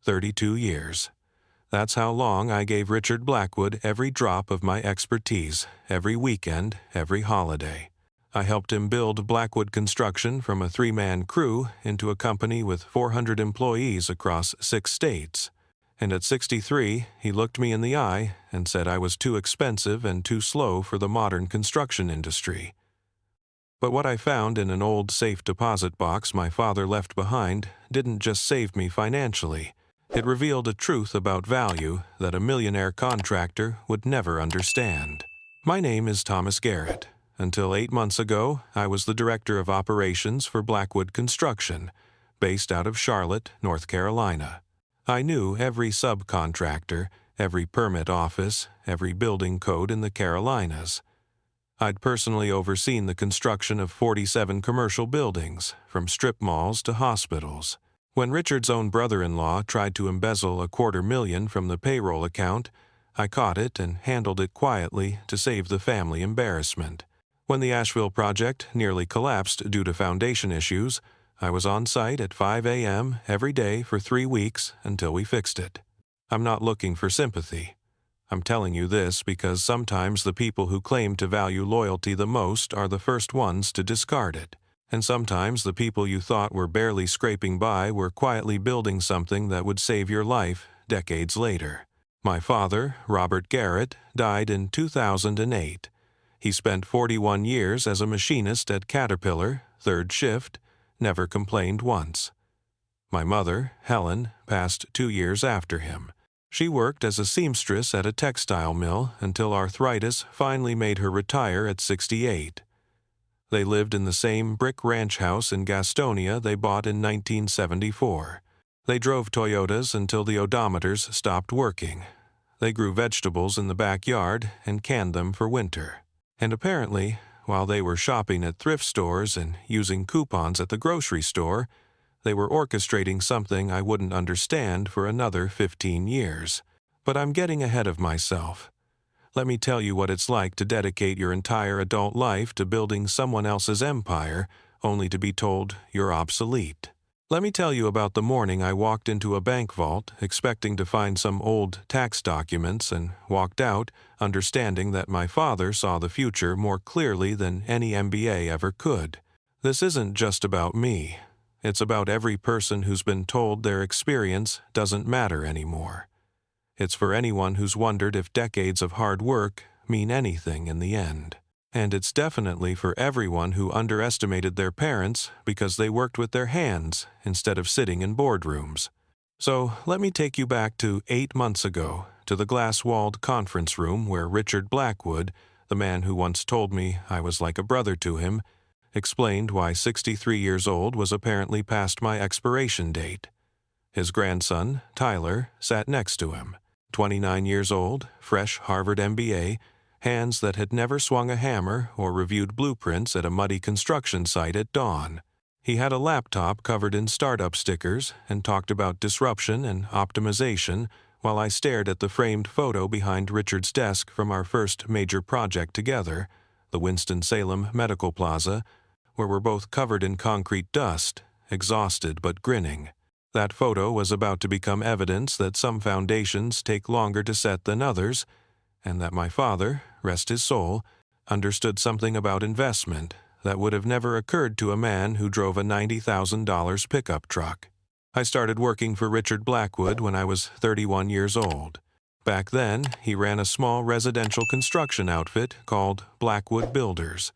32 years. That's how long I gave Richard Blackwood every drop of my expertise, every weekend, every holiday. I helped him build Blackwood Construction from a 3-man crew into a company with 400 employees across 6 states. And at 63, he looked me in the eye and said I was too expensive and too slow for the modern construction industry. But what I found in an old safe deposit box my father left behind didn't just save me financially. It revealed a truth about value that a millionaire contractor would never understand. My name is Thomas Garrett. Until 8 months ago, I was the Director of Operations for Blackwood Construction, based out of Charlotte, North Carolina. I knew every subcontractor, every permit office, every building code in the Carolinas. I'd personally overseen the construction of 47 commercial buildings, from strip malls to hospitals. When Richard's own brother-in-law tried to embezzle $250,000 from the payroll account, I caught it and handled it quietly to save the family embarrassment. When the Asheville project nearly collapsed due to foundation issues, I was on site at 5 a.m. every day for 3 weeks until we fixed it. I'm not looking for sympathy. I'm telling you this because sometimes the people who claim to value loyalty the most are the first ones to discard it. And sometimes the people you thought were barely scraping by were quietly building something that would save your life decades later. My father, Robert Garrett, died in 2008. He spent 41 years as a machinist at Caterpillar, 3rd shift, never complained once. My mother, Helen, passed 2 years after him. She worked as a seamstress at a textile mill until arthritis finally made her retire at 68. They lived in the same brick ranch house in Gastonia they bought in 1974. They drove Toyotas until the odometers stopped working. They grew vegetables in the backyard and canned them for winter. And apparently, while they were shopping at thrift stores and using coupons at the grocery store, they were orchestrating something I wouldn't understand for another 15 years. But I'm getting ahead of myself. Let me tell you what it's like to dedicate your entire adult life to building someone else's empire, only to be told you're obsolete. Let me tell you about the morning I walked into a bank vault expecting to find some old tax documents and walked out understanding that my father saw the future more clearly than any MBA ever could. This isn't just about me. It's about every person who's been told their experience doesn't matter anymore. It's for anyone who's wondered if decades of hard work mean anything in the end. And it's definitely for everyone who underestimated their parents because they worked with their hands instead of sitting in boardrooms. So let me take you back to 8 months ago, to the glass-walled conference room where Richard Blackwood, the man who once told me I was like a brother to him, explained why 63 years old was apparently past my expiration date. His grandson, Tyler, sat next to him, 29 years old, fresh Harvard MBA, hands that had never swung a hammer or reviewed blueprints at a muddy construction site at dawn. He had a laptop covered in startup stickers and talked about disruption and optimization while I stared at the framed photo behind Richard's desk from our first major project together, the Winston-Salem Medical Plaza, where we're both covered in concrete dust, exhausted but grinning. That photo was about to become evidence that some foundations take longer to set than others, and that my father, rest his soul, understood something about investment that would have never occurred to a man who drove a $90,000 pickup truck. I started working for Richard Blackwood when I was 31 years old. Back then, he ran a small residential construction outfit called Blackwood Builders.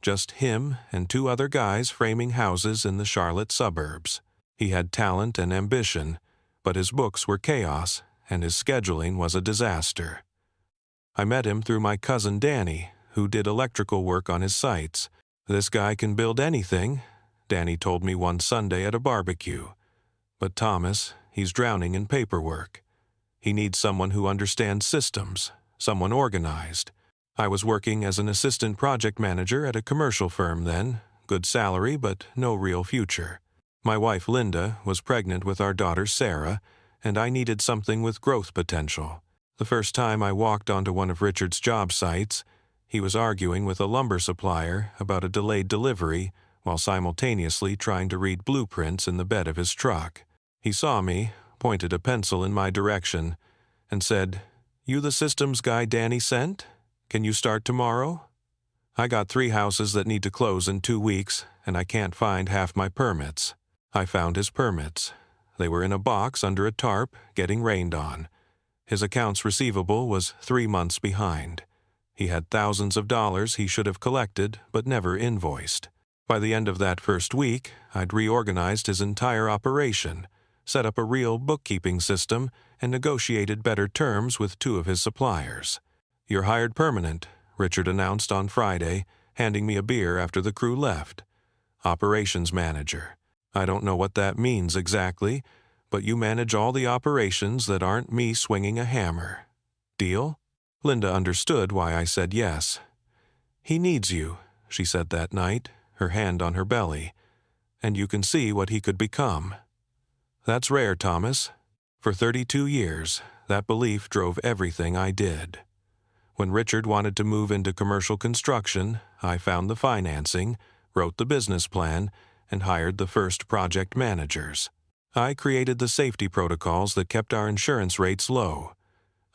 Just him and 2 other guys framing houses in the Charlotte suburbs. He had talent and ambition, but his books were chaos, and his scheduling was a disaster. I met him through my cousin Danny, who did electrical work on his sites. "This guy can build anything," Danny told me one Sunday at a barbecue. "But Thomas, he's drowning in paperwork. He needs someone who understands systems, someone organized." I was working as an assistant project manager at a commercial firm then, good salary but no real future. My wife Linda was pregnant with our daughter Sarah, and I needed something with growth potential. The first time I walked onto one of Richard's job sites, he was arguing with a lumber supplier about a delayed delivery while simultaneously trying to read blueprints in the bed of his truck. He saw me, pointed a pencil in my direction, and said, "You the systems guy Danny sent? Can you start tomorrow? I got 3 houses that need to close in 2 weeks, and I can't find half my permits." I found his permits. They were in a box under a tarp, getting rained on. His accounts receivable was 3 months behind. He had thousands of dollars he should have collected, but never invoiced. By the end of that first week, I'd reorganized his entire operation, set up a real bookkeeping system, and negotiated better terms with 2 of his suppliers. "You're hired permanent," Richard announced on Friday, handing me a beer after the crew left. "Operations manager. I don't know what that means exactly, but you manage all the operations that aren't me swinging a hammer. Deal?" Linda understood why I said yes. "He needs you," she said that night, her hand on her belly, "and you can see what he could become." That's rare, Thomas. For 32 years, that belief drove everything I did. When Richard wanted to move into commercial construction, I found the financing, wrote the business plan, and hired the first project managers. I created the safety protocols that kept our insurance rates low.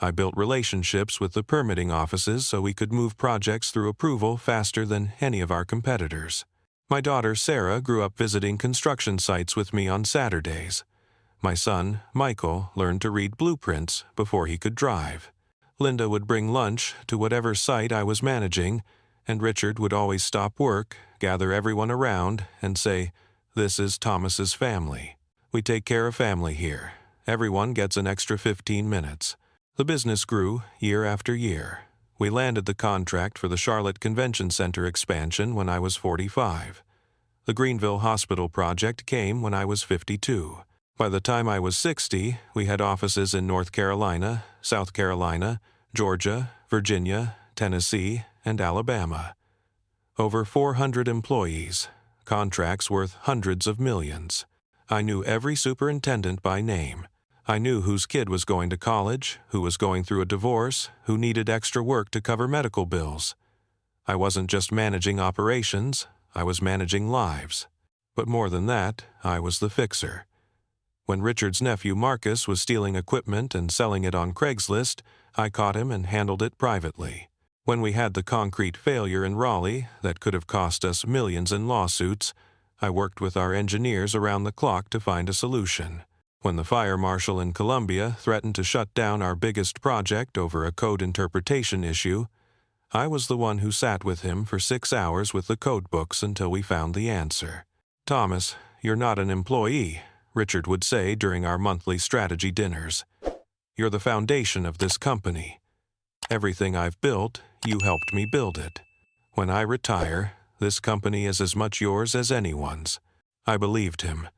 I built relationships with the permitting offices so we could move projects through approval faster than any of our competitors. My daughter Sarah grew up visiting construction sites with me on Saturdays. My son, Michael, learned to read blueprints before he could drive. Linda would bring lunch to whatever site I was managing, and Richard would always stop work, gather everyone around, and say, "This is Thomas's family. We take care of family here. Everyone gets an extra 15 minutes. The business grew year after year. We landed the contract for the Charlotte Convention Center expansion when I was 45. The Greenville Hospital project came when I was 52. By the time I was 60, we had offices in North Carolina, South Carolina, Georgia, Virginia, Tennessee, and Alabama. Over 400 employees, contracts worth hundreds of millions. I knew every superintendent by name. I knew whose kid was going to college, who was going through a divorce, who needed extra work to cover medical bills. I wasn't just managing operations, I was managing lives. But more than that, I was the fixer. When Richard's nephew Marcus was stealing equipment and selling it on Craigslist, I caught him and handled it privately. When we had the concrete failure in Raleigh that could have cost us millions in lawsuits, I worked with our engineers around the clock to find a solution. When the fire marshal in Columbia threatened to shut down our biggest project over a code interpretation issue, I was the one who sat with him for 6 hours with the code books until we found the answer. "Thomas, you're not an employee," Richard would say during our monthly strategy dinners. "You're the foundation of this company. Everything I've built, you helped me build it. When I retire, this company is as much yours as anyone's." I believed him.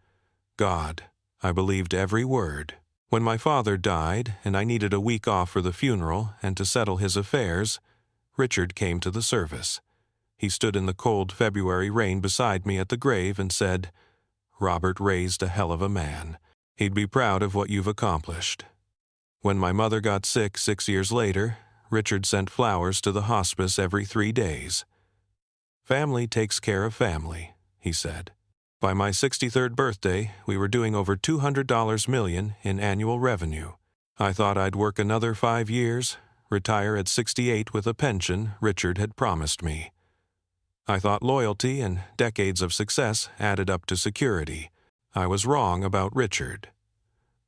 God, I believed every word. When my father died and I needed a week off for the funeral and to settle his affairs, Richard came to the service. He stood in the cold February rain beside me at the grave and said, "Robert raised a hell of a man. He'd be proud of what you've accomplished." When my mother got sick 6 years later, Richard sent flowers to the hospice every 3 days. "Family takes care of family," he said. By my 63rd birthday, we were doing over $200 million in annual revenue. I thought I'd work another 5 years, retire at 68 with a pension Richard had promised me. I thought loyalty and decades of success added up to security. I was wrong about Richard.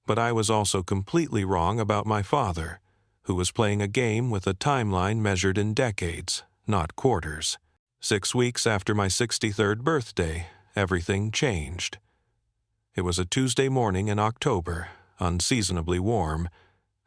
But I was also completely wrong about my father, who was playing a game with a timeline measured in decades, not quarters. 6 weeks after my 63rd birthday, everything changed. It was a Tuesday morning in October, unseasonably warm,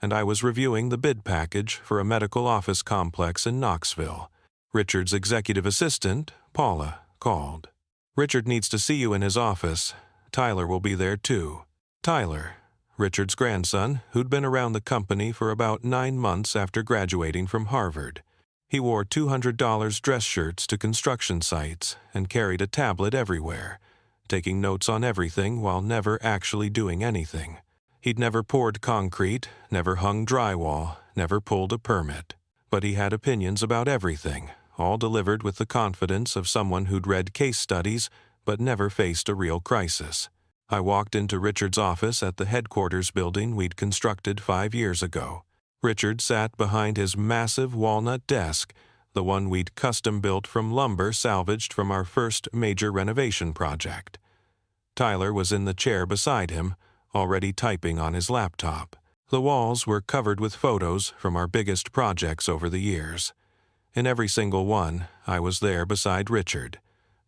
and I was reviewing the bid package for a medical office complex in Knoxville. Richard's executive assistant, Paula, called. "Richard needs to see you in his office. Tyler will be there too." Tyler, Richard's grandson, who'd been around the company for about 9 months after graduating from Harvard. He wore $200 dress shirts to construction sites and carried a tablet everywhere, taking notes on everything while never actually doing anything. He'd never poured concrete, never hung drywall, never pulled a permit. But he had opinions about everything, all delivered with the confidence of someone who'd read case studies but never faced a real crisis. I walked into Richard's office at the headquarters building we'd constructed 5 years ago. Richard sat behind his massive walnut desk, the one we'd custom-built from lumber salvaged from our first major renovation project. Tyler was in the chair beside him, already typing on his laptop. The walls were covered with photos from our biggest projects over the years. In every single one, I was there beside Richard.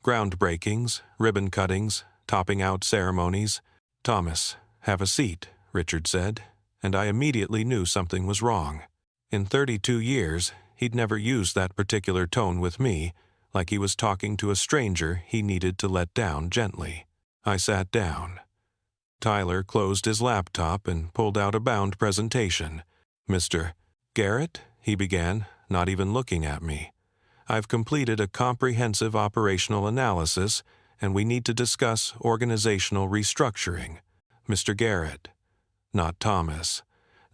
Groundbreakings, ribbon cuttings, topping out ceremonies. "Thomas, have a seat," Richard said, and I immediately knew something was wrong. In 32 years, he'd never used that particular tone with me, like he was talking to a stranger he needed to let down gently. I sat down. Tyler closed his laptop and pulled out a bound presentation. "Mr. Garrett," he began, not even looking at me. "I've completed a comprehensive operational analysis, and we need to discuss organizational restructuring. Mr. Garrett." Not Thomas.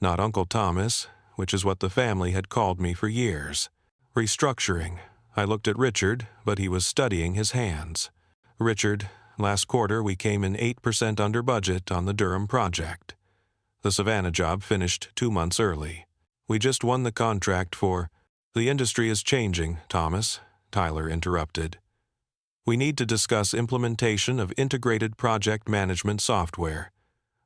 Not Uncle Thomas, which is what the family had called me for years. Restructuring. I looked at Richard, but he was studying his hands. "Richard, last quarter we came in 8% under budget on the Durham project. The Savannah job finished 2 months early. We just won the contract for—" "The industry is changing, Thomas," Tyler interrupted. "We need to discuss implementation of integrated project management software,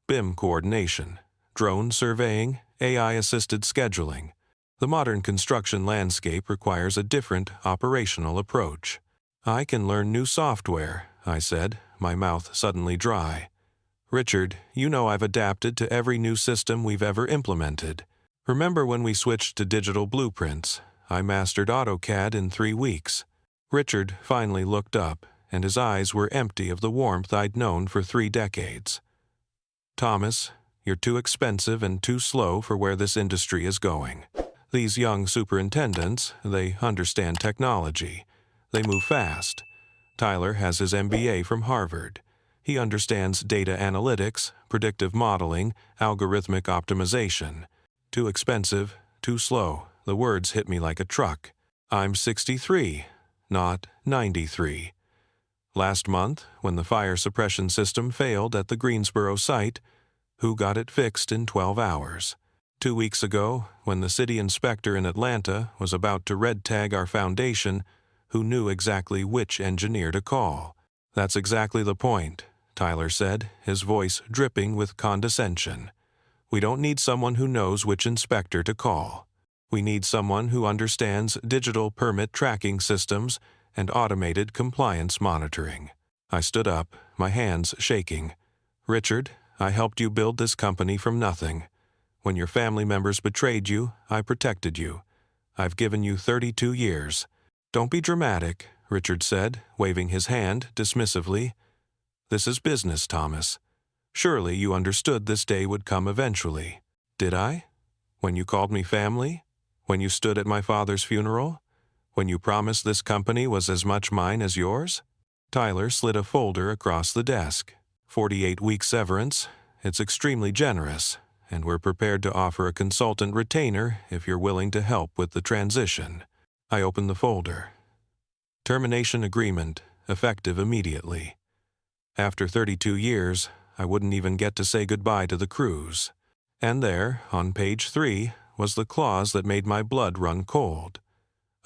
BIM coordination, drone surveying, AI-assisted scheduling. The modern construction landscape requires a different operational approach." "I can learn new software," I said, my mouth suddenly dry. "Richard, you know I've adapted to every new system we've ever implemented. Remember when we switched to digital blueprints? I mastered AutoCAD in 3 weeks. Richard finally looked up, and his eyes were empty of the warmth I'd known for 3 decades. "Thomas, you're too expensive and too slow for where this industry is going. These young superintendents, they understand technology. They move fast. Tyler has his MBA from Harvard. He understands data analytics, predictive modeling, algorithmic optimization. Too expensive, too slow. The words hit me like a truck. I'm 63, not 93. Last month, when the fire suppression system failed at the Greensboro site, who got it fixed in 12 hours? 2 weeks ago, when the city inspector in Atlanta was about to red tag our foundation, who knew exactly which engineer to call? That's exactly the point," Tyler said, his voice dripping with condescension. "We don't need someone who knows which inspector to call. We need someone who understands digital permit tracking systems and automated compliance monitoring." I stood up, my hands shaking. "Richard, I helped you build this company from nothing. When your family members betrayed you, I protected you. I've given you 32 years. "Don't be dramatic," Richard said, waving his hand dismissively. "This is business, Thomas. Surely you understood this day would come eventually. Did I? When you called me family? When you stood at my father's funeral? When you promised this company was as much mine as yours?" Tyler slid a folder across the desk. 48-week severance. It's extremely generous, and we're prepared to offer a consultant retainer if you're willing to help with the transition. I opened the folder. Termination agreement, effective immediately. After 32 years, I wouldn't even get to say goodbye to the crews. And there, on page 3, was the clause that made my blood run cold.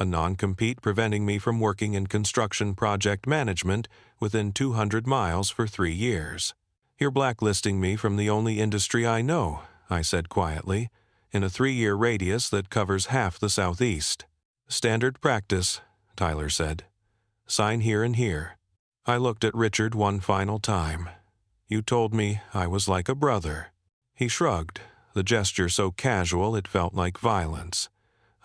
A non-compete preventing me from working in construction project management within 200 miles for 3 years. "You're blacklisting me from the only industry I know," I said quietly, "in a 3-year radius that covers half the Southeast." "Standard practice," Tyler said. "Sign here and here." I looked at Richard one final time. "You told me I was like a brother." He shrugged, the gesture so casual it felt like violence.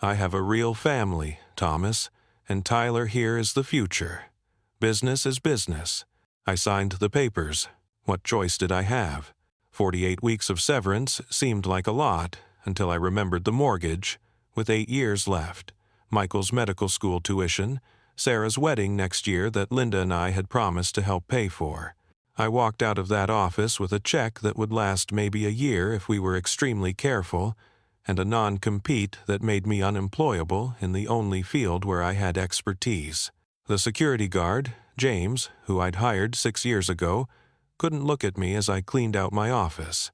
"I have a real family, Thomas, and Tyler here is the future. Business is business." I signed the papers. What choice did I have? 48 weeks of severance seemed like a lot until I remembered the mortgage, with 8 years left, Michael's medical school tuition, Sarah's wedding next year that Linda and I had promised to help pay for. I walked out of that office with a check that would last maybe a year if we were extremely careful, and a non-compete that made me unemployable in the only field where I had expertise. The security guard, James, who I'd hired 6 years ago, couldn't look at me as I cleaned out my office.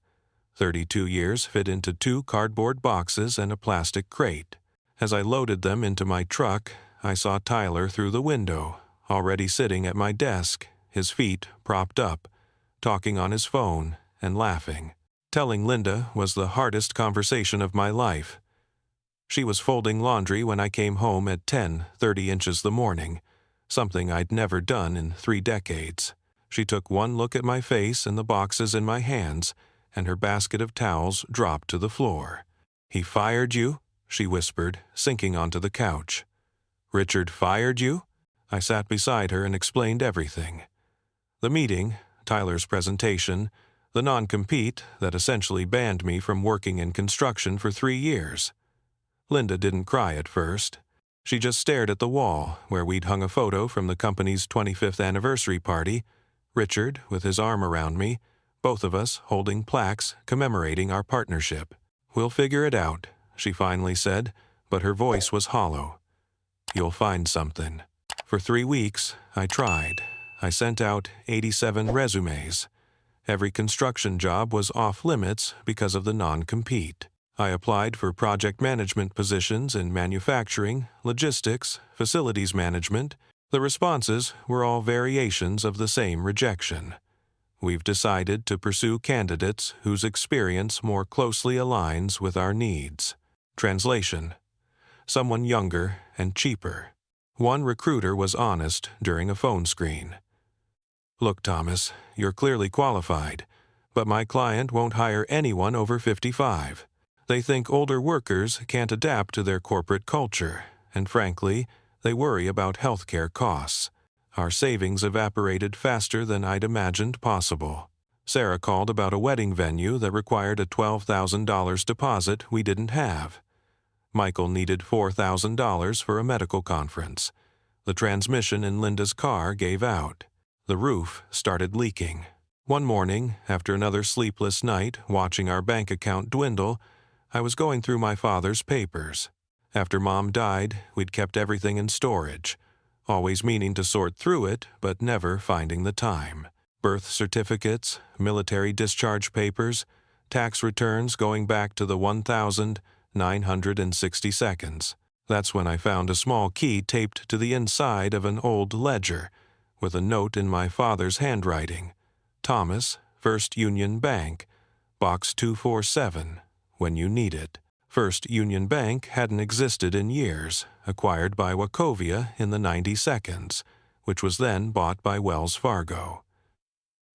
32 years fit into 2 cardboard boxes and a plastic crate. As I loaded them into my truck, I saw Tyler through the window, already sitting at my desk, his feet propped up, talking on his phone and laughing. Telling Linda was the hardest conversation of my life. She was folding laundry when I came home at 10:30 inches the morning, something I'd never done in 3 decades. She took one look at my face and the boxes in my hands, and her basket of towels dropped to the floor. "He fired you?" she whispered, sinking onto the couch. "Richard fired you?" I sat beside her and explained everything. The meeting, Tyler's presentation, the non-compete that essentially banned me from working in construction for 3 years. Linda didn't cry at first. She just stared at the wall where we'd hung a photo from the company's 25th anniversary party, Richard with his arm around me, both of us holding plaques commemorating our partnership. "We'll figure it out," she finally said, but her voice was hollow. "You'll find something." For 3 weeks, I tried. I sent out 87 resumes. Every construction job was off-limits because of the non-compete. I applied for project management positions in manufacturing, logistics, facilities management. The responses were all variations of the same rejection. We've decided to pursue candidates whose experience more closely aligns with our needs. Translation: someone younger and cheaper. One recruiter was honest during a phone screen. "Look, Thomas, you're clearly qualified, but my client won't hire anyone over 55. They think older workers can't adapt to their corporate culture, and frankly, they worry about healthcare costs. Our savings evaporated faster than I'd imagined possible. Sarah called about a wedding venue that required a $12,000 deposit we didn't have. Michael needed $4,000 for a medical conference. The transmission in Linda's car gave out. The roof started leaking. One morning, after another sleepless night watching our bank account dwindle, I was going through my father's papers. After Mom died, we'd kept everything in storage, always meaning to sort through it, but never finding the time. Birth certificates, military discharge papers, tax returns going back to the 1,960 seconds. That's when I found a small key taped to the inside of an old ledger, with a note in my father's handwriting. "Thomas, First Union Bank, Box 247, when you need it." First Union Bank hadn't existed in years, acquired by Wachovia in the 92nds, which was then bought by Wells Fargo.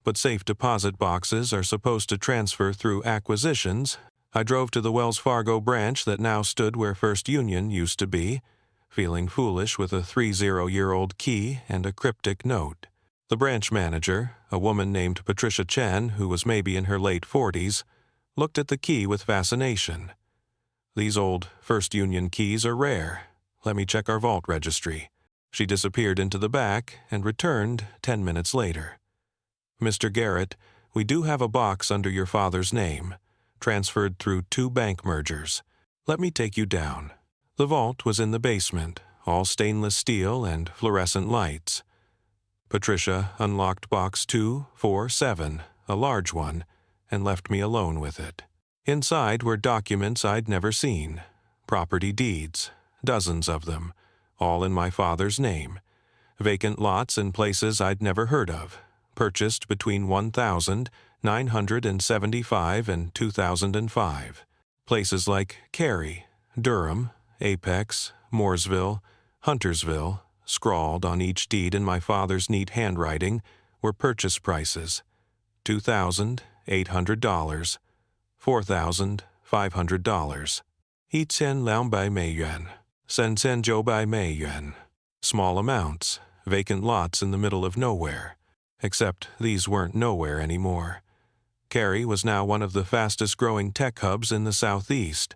But safe deposit boxes are supposed to transfer through acquisitions. I drove to the Wells Fargo branch that now stood where First Union used to be, feeling foolish with a 30-year-old key and a cryptic note. The branch manager, a woman named Patricia Chen who was maybe in her late 40s, looked at the key with fascination. "These old First Union keys are rare. Let me check our vault registry." She disappeared into the back and returned 10 minutes later. "Mr. Garrett, we do have a box under your father's name, transferred through 2 bank mergers. Let me take you down." The vault was in the basement, all stainless steel and fluorescent lights. Patricia unlocked box 247, a large one, and left me alone with it. Inside were documents I'd never seen, property deeds, dozens of them, all in my father's name, vacant lots in places I'd never heard of, purchased between 1975 and 2005. Places like Cary, Durham, Apex, Mooresville, Huntersville, scrawled on each deed in my father's neat handwriting, were purchase prices: $2,800, $4,500. 1,200,000 yuan. Small amounts, vacant lots in the middle of nowhere. Except these weren't nowhere anymore. Cary was now one of the fastest-growing tech hubs in the southeast.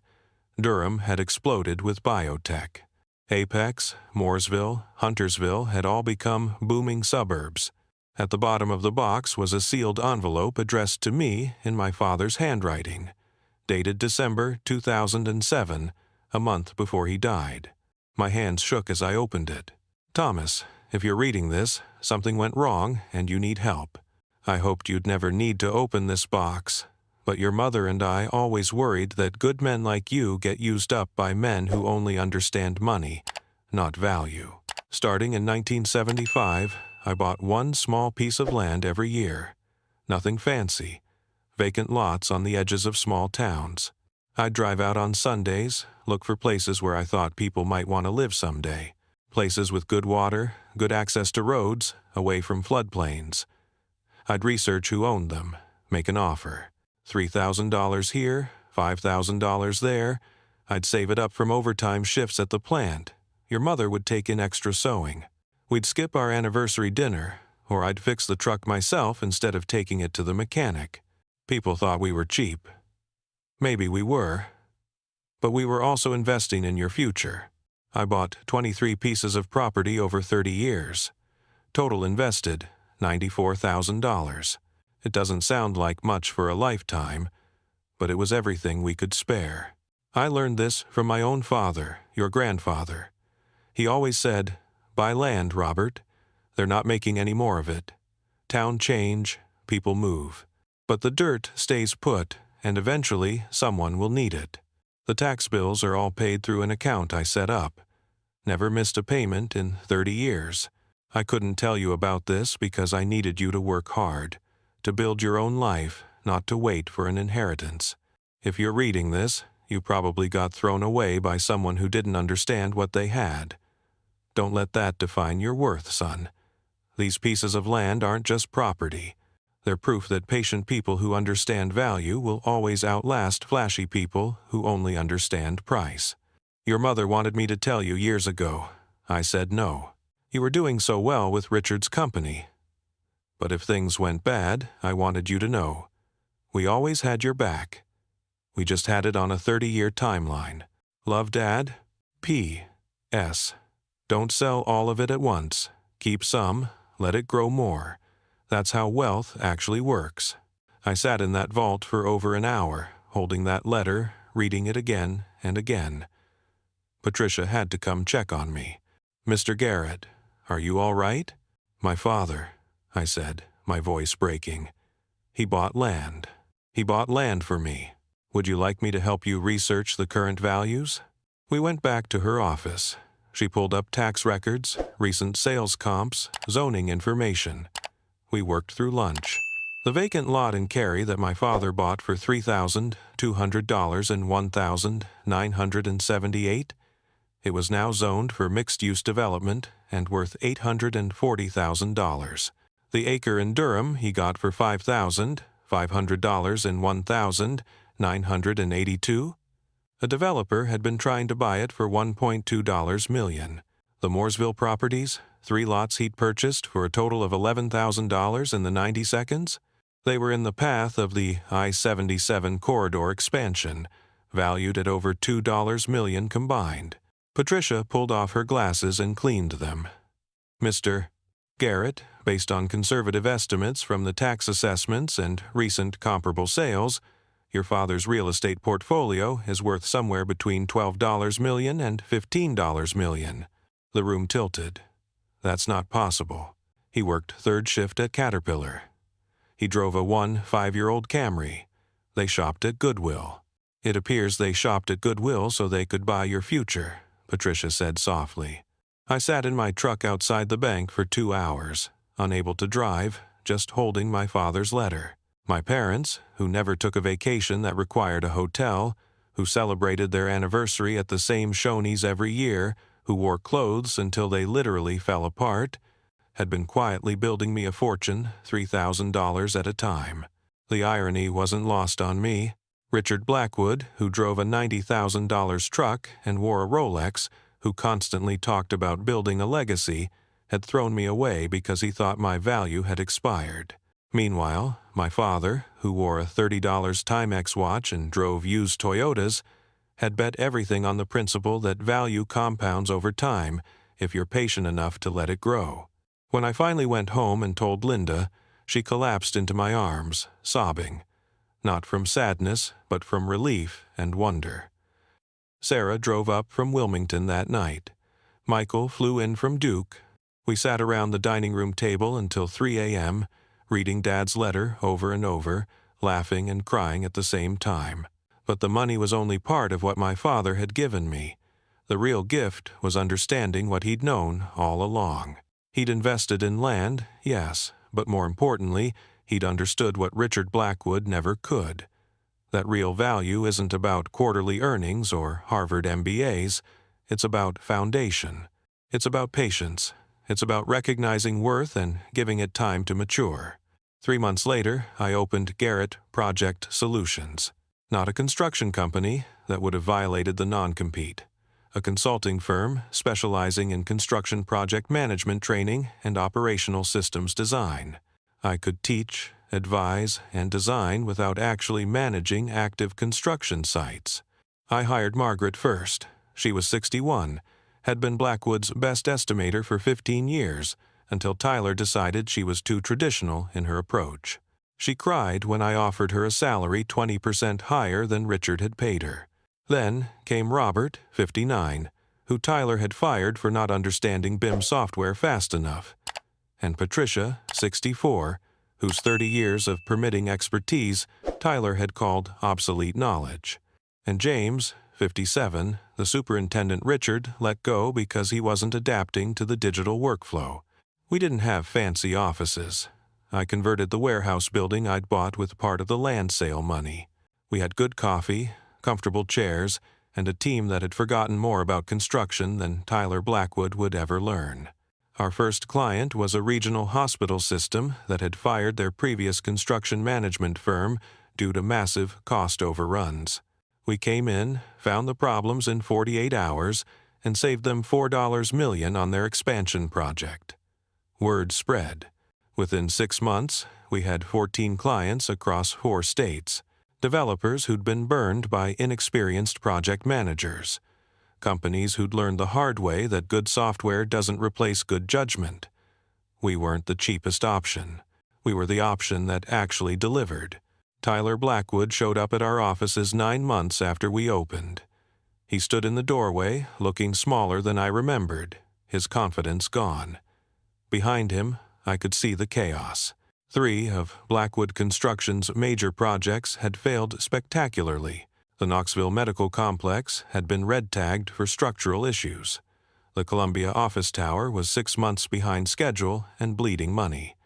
Durham had exploded with biotech. Apex, Mooresville, Huntersville had all become booming suburbs. At the bottom of the box was a sealed envelope addressed to me in my father's handwriting, dated December 2007, a month before he died. My hands shook as I opened it. "Thomas, if you're reading this, something went wrong and you need help. I hoped you'd never need to open this box, but your mother and I always worried that good men like you get used up by men who only understand money, not value. Starting in 1975, I bought one small piece of land every year. Nothing fancy. Vacant lots on the edges of small towns. I'd drive out on Sundays, look for places where I thought people might want to live someday. Places with good water, good access to roads, away from floodplains. I'd research who owned them, make an offer. $3,000 here, $5,000 there. I'd save it up from overtime shifts at the plant. Your mother would take in extra sewing. We'd skip our anniversary dinner, or I'd fix the truck myself instead of taking it to the mechanic. People thought we were cheap. Maybe we were. But we were also investing in your future. I bought 23 pieces of property over 30 years. Total invested, $94,000. It doesn't sound like much for a lifetime, but it was everything we could spare. I learned this from my own father, your grandfather. He always said, "Buy land, Robert. They're not making any more of it. Town change, people move. But the dirt stays put, and eventually someone will need it. The tax bills are all paid through an account I set up. Never missed a payment in 30 years. I couldn't tell you about this because I needed you to work hard, to build your own life, not to wait for an inheritance. If you're reading this, you probably got thrown away by someone who didn't understand what they had. Don't let that define your worth, son. These pieces of land aren't just property. They're proof that patient people who understand value will always outlast flashy people who only understand price. Your mother wanted me to tell you years ago. I said no. You were doing so well with Richard's company. But if things went bad, I wanted you to know. We always had your back. We just had it on a 30-year timeline. Love, Dad? P.S. Don't sell all of it at once. Keep some, let it grow more. That's how wealth actually works. I sat in that vault for over an hour, holding that letter, reading it again and again. Patricia had to come check on me. "Mr. Garrett, are you all right?" "My father," I said, my voice breaking. "He bought land. He bought land for me. Would you like me to help you research the current values?" We went back to her office. She pulled up tax records, recent sales comps, zoning information. We worked through lunch. The vacant lot in Cary that my father bought for $3,200 in 1,978, it was now zoned for mixed-use development and worth $840,000. The acre in Durham he got for $5,500 in 1,982. A developer had been trying to buy it for $1.2 million. The Mooresville properties, 3 lots he'd purchased for a total of $11,000 in the 90 seconds. They were in the path of the I-77 corridor expansion, valued at over $2 million combined. Patricia pulled off her glasses and cleaned them. "Mr. Garrett, based on conservative estimates from the tax assessments and recent comparable sales, your father's real estate portfolio is worth somewhere between $12 million and $15 million. The room tilted. "That's not possible. He worked third shift at Caterpillar. He drove a 5-year-old Camry. They shopped at Goodwill. It appears they shopped at Goodwill so they could buy your future," Patricia said softly. I sat in my truck outside the bank for 2 hours, unable to drive, just holding my father's letter. My parents, who never took a vacation that required a hotel, who celebrated their anniversary at the same Shoney's every year, who wore clothes until they literally fell apart, had been quietly building me a fortune, $3,000 at a time. The irony wasn't lost on me. Richard Blackwood, who drove a $90,000 truck and wore a Rolex, who constantly talked about building a legacy, had thrown me away because he thought my value had expired. Meanwhile, my father, who wore a $30 Timex watch and drove used Toyotas, had bet everything on the principle that value compounds over time if you're patient enough to let it grow. When I finally went home and told Linda, she collapsed into my arms, sobbing, not from sadness, but from relief and wonder. Sarah drove up from Wilmington that night. Michael flew in from Duke. We sat around the dining room table until 3 a.m., reading Dad's letter over and over, laughing and crying at the same time. But the money was only part of what my father had given me. The real gift was understanding what he'd known all along. He'd invested in land, yes, but more importantly, he'd understood what Richard Blackwood never could. That real value isn't about quarterly earnings or Harvard MBAs. It's about foundation. It's about patience. It's about recognizing worth and giving it time to mature. 3 months later, I opened Garrett Project Solutions. Not a construction company that would have violated the non-compete. A consulting firm specializing in construction project management training and operational systems design. I could teach, advise, and design without actually managing active construction sites. I hired Margaret first. She was 61, had been Blackwood's best estimator for 15 years, until Tyler decided she was too traditional in her approach. She cried when I offered her a salary 20% higher than Richard had paid her. Then came Robert, 59, who Tyler had fired for not understanding BIM software fast enough, and Patricia, 64, whose 30 years of permitting expertise Tyler had called obsolete knowledge, and James, 57, the superintendent Richard let go because he wasn't adapting to the digital workflow. We didn't have fancy offices. I converted the warehouse building I'd bought with part of the land sale money. We had good coffee, comfortable chairs, and a team that had forgotten more about construction than Tyler Blackwood would ever learn. Our first client was a regional hospital system that had fired their previous construction management firm due to massive cost overruns. We came in, found the problems in 48 hours, and saved them $4 million on their expansion project. Word spread. Within 6 months, we had 14 clients across 4 states. Developers who'd been burned by inexperienced project managers. Companies who'd learned the hard way that good software doesn't replace good judgment. We weren't the cheapest option. We were the option that actually delivered. Tyler Blackwood showed up at our offices 9 months after we opened. He stood in the doorway, looking smaller than I remembered, his confidence gone. Behind him, I could see the chaos. 3 of Blackwood Construction's major projects had failed spectacularly. The Knoxville Medical Complex had been red-tagged for structural issues. The Columbia office tower was 6 months behind schedule and bleeding money.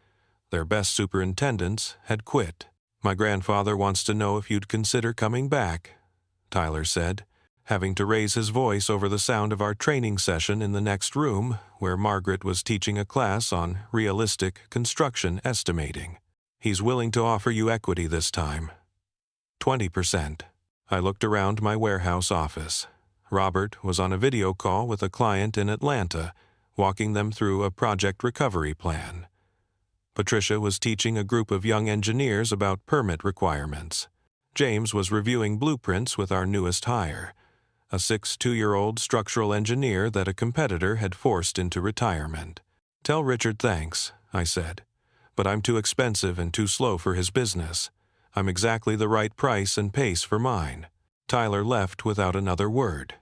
Their best superintendents had quit. "My grandfather wants to know if you'd consider coming back," Tyler said, having to raise his voice over the sound of our training session in the next room, where Margaret was teaching a class on realistic construction estimating. "He's willing to offer you equity this time. 20%. I looked around my warehouse office. Robert was on a video call with a client in Atlanta, walking them through a project recovery plan. Patricia was teaching a group of young engineers about permit requirements. James was reviewing blueprints with our newest hire, a 62-year-old structural engineer that a competitor had forced into retirement. "Tell Richard thanks," I said, "but I'm too expensive and too slow for his business. I'm exactly the right price and pace for mine." Tyler left without another word.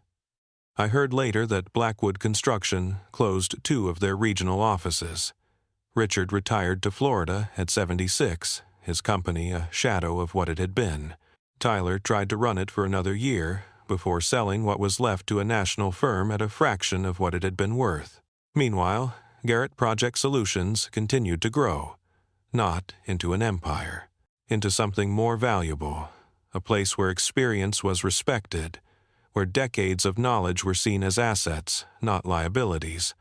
I heard later that Blackwood Construction closed 2 of their regional offices. Richard retired to Florida at 76, his company a shadow of what it had been. Tyler tried to run it for another year before selling what was left to a national firm at a fraction of what it had been worth. Meanwhile, Garrett Project Solutions continued to grow, not into an empire, into something more valuable, a place where experience was respected, where decades of knowledge were seen as assets, not liabilities,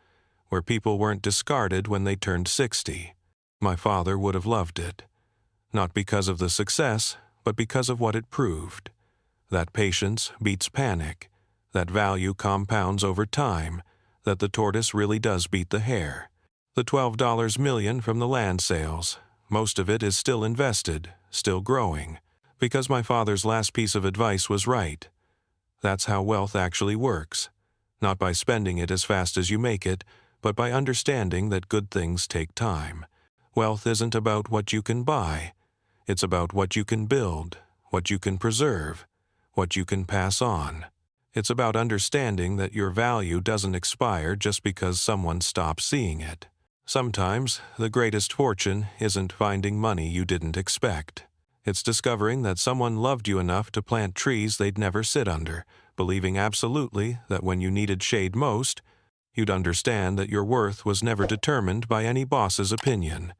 where people weren't discarded when they turned 60. My father would have loved it, not because of the success, but because of what it proved. That patience beats panic, that value compounds over time, that the tortoise really does beat the hare. The $12 million from the land sales, most of it is still invested, still growing, because my father's last piece of advice was right. That's how wealth actually works, not by spending it as fast as you make it, but by understanding that good things take time. Wealth isn't about what you can buy. It's about what you can build, what you can preserve, what you can pass on. It's about understanding that your value doesn't expire just because someone stops seeing it. Sometimes the greatest fortune isn't finding money you didn't expect. It's discovering that someone loved you enough to plant trees they'd never sit under, believing absolutely that when you needed shade most, you'd understand that your worth was never determined by any boss's opinion.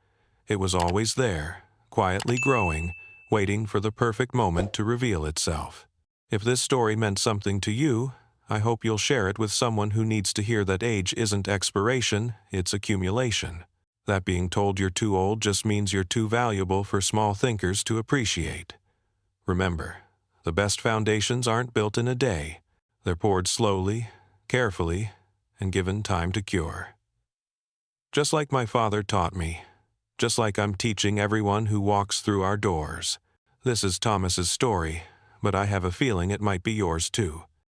It was always there, quietly growing, waiting for the perfect moment to reveal itself. If this story meant something to you, I hope you'll share it with someone who needs to hear that age isn't expiration, it's accumulation. That being told you're too old just means you're too valuable for small thinkers to appreciate. Remember, the best foundations aren't built in a day. They're poured slowly, carefully, and given time to cure. Just like my father taught me, just like I'm teaching everyone who walks through our doors. This is Thomas's story, but I have a feeling it might be yours too.